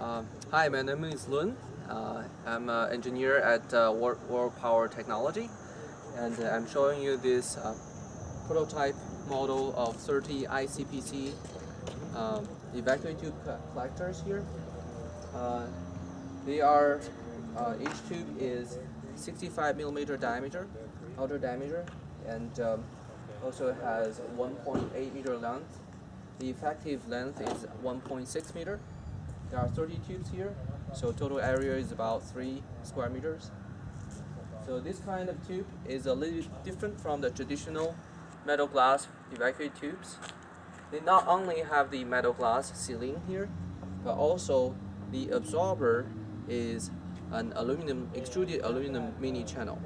Hi, my name is Lun. I'm an engineer at World Power Technology, and I'm showing you this prototype model of 30 ICPC evacuate tube collectors here. They are each tube is 65 millimeter diameter, outer diameter, and also has 1.8 meter length. The effective length is 1.6 meter. There are 30 tubes here, so total area is about 3 square meters. So this kind of tube is a little different from the traditional metal glass evacuate tubes. They not only have the metal glass ceiling here, but also the absorber is an extruded aluminum mini channel,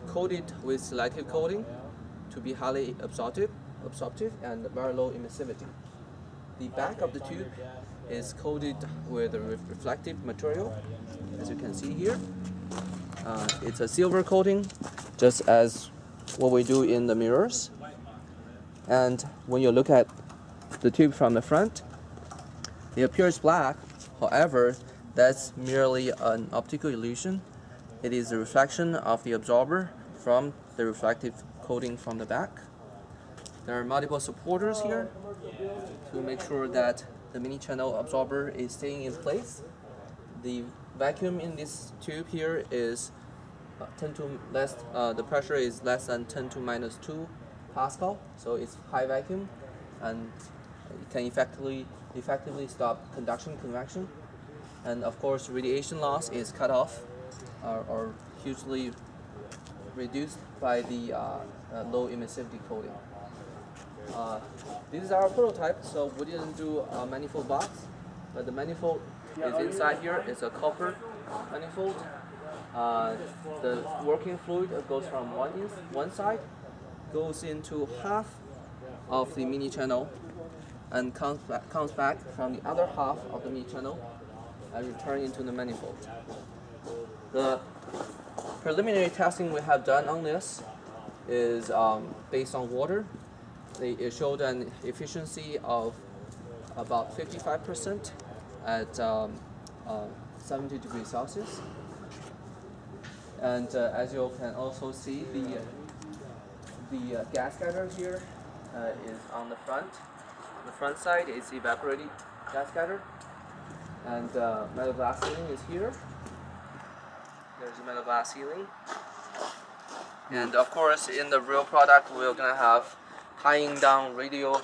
coated with selective coating to be highly absorptive and very low emissivity. The back of the tube is coated with a reflective material, as you can see here. It's a silver coating, just as what we do in the mirrors. And when you look at the tube from the front, it appears black. However, that's merely an optical illusion. It is a reflection of the absorber from the reflective coating from the back. There are multiple supporters here to make sure that the mini channel absorber is staying in place. The vacuum in this tube here is the pressure is less than 10 to minus 2 Pascal, so it's high vacuum, and it can effectively stop convection, and of course radiation loss is cut off or hugely reduced by the low emissivity coating. This is our prototype, so we didn't do a manifold box, but the manifold is inside here. It's a copper manifold. The working fluid goes from one side, goes into half of the mini channel, and comes back from the other half of the mini channel and return into the manifold. The preliminary testing we have done on this is based on water. It showed an efficiency of about 55% at 70 degrees Celsius. And as you can also see, the gas scatter here is on the front. The front side is evaporated gas scatter, and metal glass ceiling is here. There's a metal glass ceiling, and of course, in the real product, we're gonna have tying down radiator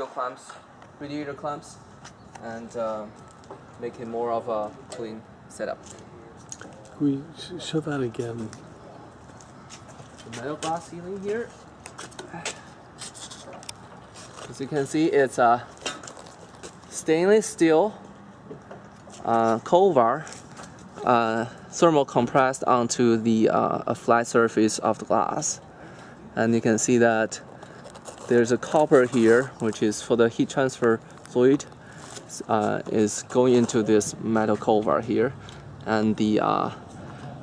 clamps, and make it more of a clean setup. Can we show that again? The metal glass ceiling here. As you can see, it's a stainless steel cover thermal compressed onto the flat surface of the glass, and you can see that there's a copper here, which is for the heat transfer fluid, is going into this metal cover here, and the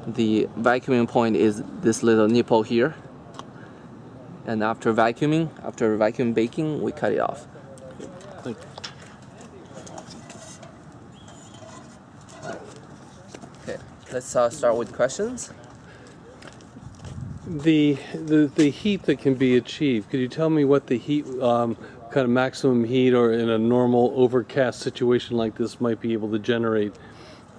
vacuuming point is this little nipple here. And after vacuum baking, we cut it off. Thank you. Okay, let's start with questions. The heat that can be achieved, could you tell me what the heat, kind of maximum heat, or in a normal overcast situation like this, might be able to generate?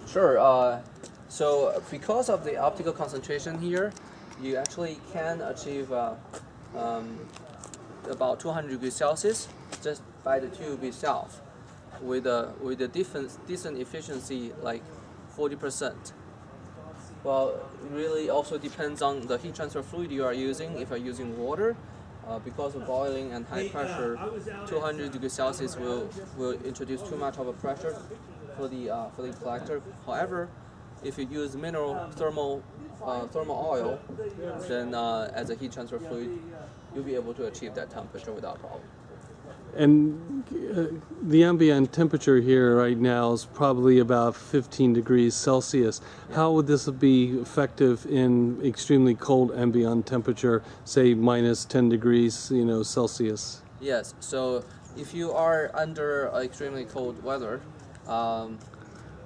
Sure. So because of the optical concentration here, you actually can achieve about 200 degrees Celsius just by the tube itself, with a decent efficiency like 40%. Well, it really also depends on the heat transfer fluid you are using. If you're using water, because of boiling and high pressure, 200 degrees Celsius will introduce too much of a pressure for the collector. However, if you use mineral thermal oil, then as a heat transfer fluid, you'll be able to achieve that temperature without problem. And the ambient temperature here right now is probably about 15 degrees Celsius. How would this be effective in extremely cold ambient temperature, say minus 10 degrees, Celsius? Yes. So if you are under extremely cold weather,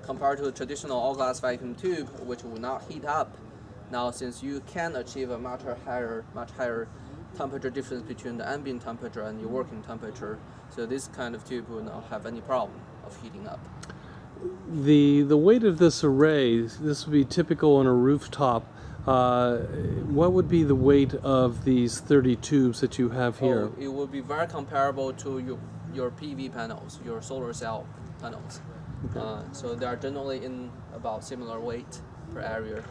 compared to a traditional all-glass vacuum tube, which will not heat up. Now, since you can achieve a much higher temperature difference between the ambient temperature and your working temperature, so this kind of tube will not have any problem of heating up. The weight of this array, this would be typical on a rooftop. What would be the weight of these 30 tubes that you have here? It would be very comparable to your PV panels, your solar cell panels. Okay. So they are generally in about similar weight per area.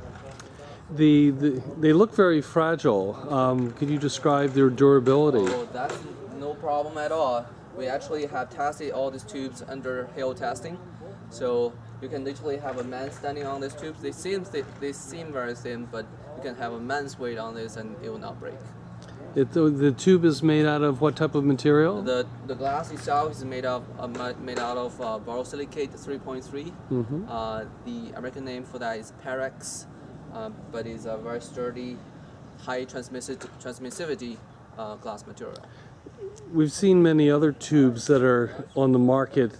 They look very fragile. Could you describe their durability? Oh, that's no problem at all. We actually have tested all these tubes under hail testing. So you can literally have a man standing on these tubes. They seem very thin, but you can have a man's weight on this and it will not break. The tube is made out of what type of material? The glass itself is made out of borosilicate 3.3. Mm-hmm. The American name for that is Parex, but it's a very sturdy, high transmissivity glass material. We've seen many other tubes that are on the market,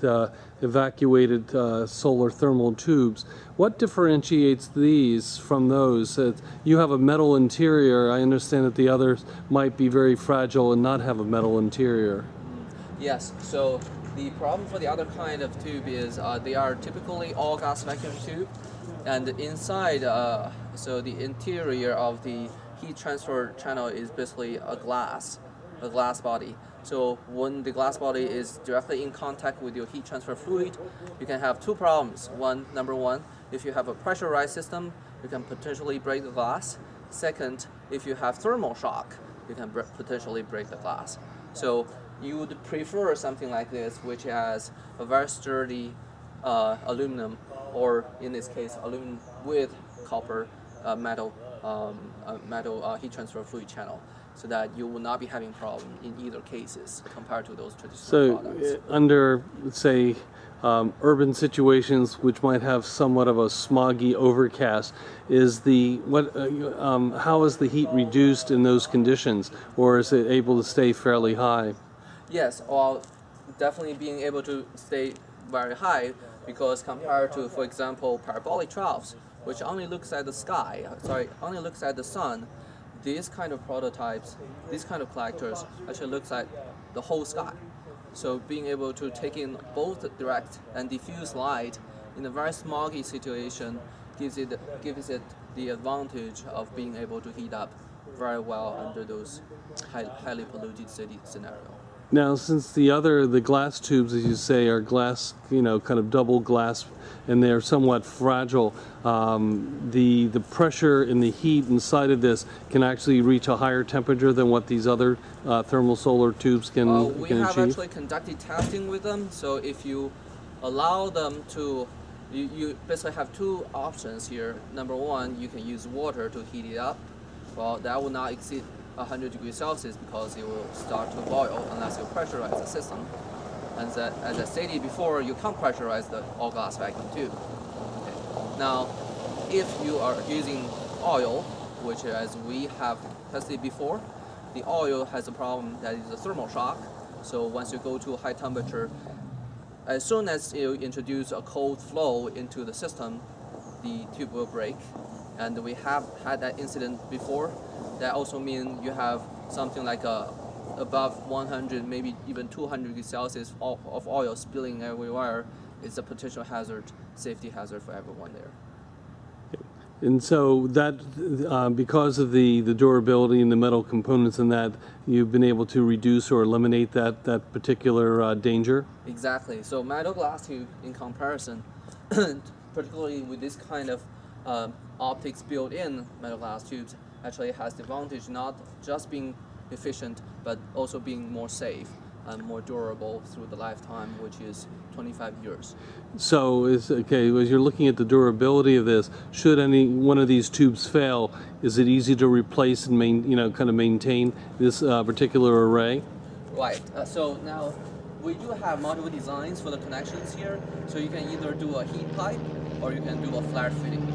evacuated solar thermal tubes. What differentiates these from those? You have a metal interior. I understand that the others might be very fragile and not have a metal interior. Yes, so the problem for the other kind of tube is they are typically all gas vacuum tube, and inside, so the interior of the heat transfer channel is basically a glass body. So when the glass body is directly in contact with your heat transfer fluid, you can have two problems. Number one, if you have a pressurized system, you can potentially break the glass. Second, if you have thermal shock, you can potentially break the glass. So you would prefer something like this, which has a very sturdy aluminum, or in this case, aluminum with copper metal heat transfer fluid channel, so that you will not be having problem in either cases compared to those traditional products. So under, say, urban situations which might have somewhat of a smoggy overcast, how is the heat reduced in those conditions, or is it able to stay fairly high? Yes, well, definitely being able to stay very high, because compared to, for example, parabolic troughs, which only looks at the sun, these kind of prototypes, these kind of collectors actually looks at the whole sky. So being able to take in both direct and diffuse light in a very smoggy situation gives it the advantage of being able to heat up very well under those highly polluted city scenario. Now, since the glass tubes, as you say, are glass, kind of double glass, and they're somewhat fragile, the pressure and the heat inside of this can actually reach a higher temperature than what these other thermal solar tubes can achieve? We have actually conducted testing with them, so if you allow them to, you basically have two options here. Number one, you can use water to heat it up. Well, that will not exceed 100 degrees Celsius because it will start to boil unless you pressurize the system. And that, as I stated before, you can't pressurize the all-glass vacuum tube. Okay. Now, if you are using oil, which as we have tested before, the oil has a problem that is a thermal shock. So once you go to a high temperature, as soon as you introduce a cold flow into the system, the tube will break. And we have had that incident before. That also means you have something like above 100, maybe even 200 degrees Celsius of oil spilling everywhere. It's a potential hazard, safety hazard for everyone there. And so that, because of the durability and the metal components in that, you've been able to reduce or eliminate that particular danger? Exactly. So metal glass tube, in comparison, particularly with this kind of optics built-in metal glass tubes, actually has the advantage not just being efficient, but also being more safe and more durable through the lifetime, which is 25 years. So, as you're looking at the durability of this, should any one of these tubes fail, is it easy to replace and maintain this particular array? Right. So now we do have multiple designs for the connections here. So you can either do a heat pipe or you can do a flat fitting.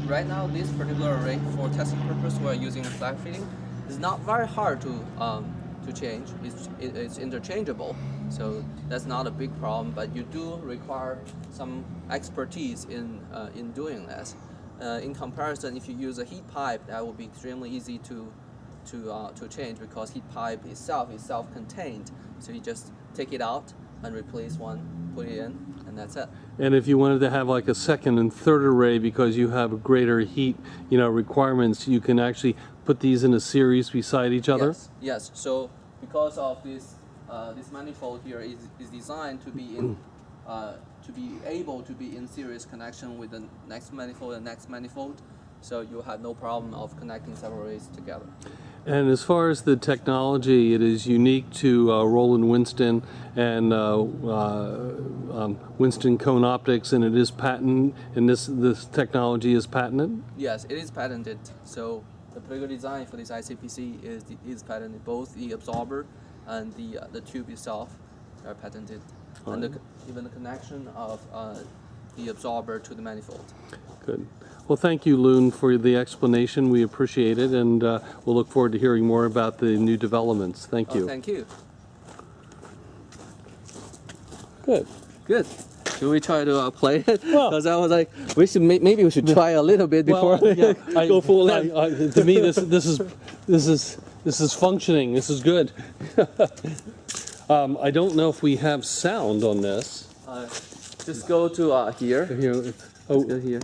Right now, this particular array, for testing purpose, we're using a flat fitting. It's not very hard to to change. It's interchangeable, so that's not a big problem. But you do require some expertise in doing this. In comparison, if you use a heat pipe, that will be extremely easy to change, because heat pipe itself is self-contained. So you just take it out and replace one, put it in, and that's it. And if you wanted to have like a second and third array because you have greater heat, requirements, you can actually put these in a series beside each other? Yes. So because of this, this manifold here is designed to be in, to be able to be in series connection with the next manifold and next manifold. So you have no problem of connecting several arrays together. And as far as the technology, it is unique to Roland Winston and Winston Cone Optics, and it is patent. And this technology is patented. Yes, it is patented. So the particular design for this ICPC is patented. Both the absorber and the tube itself are patented, and even the connection of the absorber to the manifold. Good. Well, thank you, Loon, for the explanation. We appreciate it, and we'll look forward to hearing more about the new developments. Thank you. Thank you. Good. Should we try to play it? Well, because I was like, maybe we should try a little bit before go full length. To me, this is functioning. This is good. I don't know if we have sound on this. Just go to here. Here. Let's go here.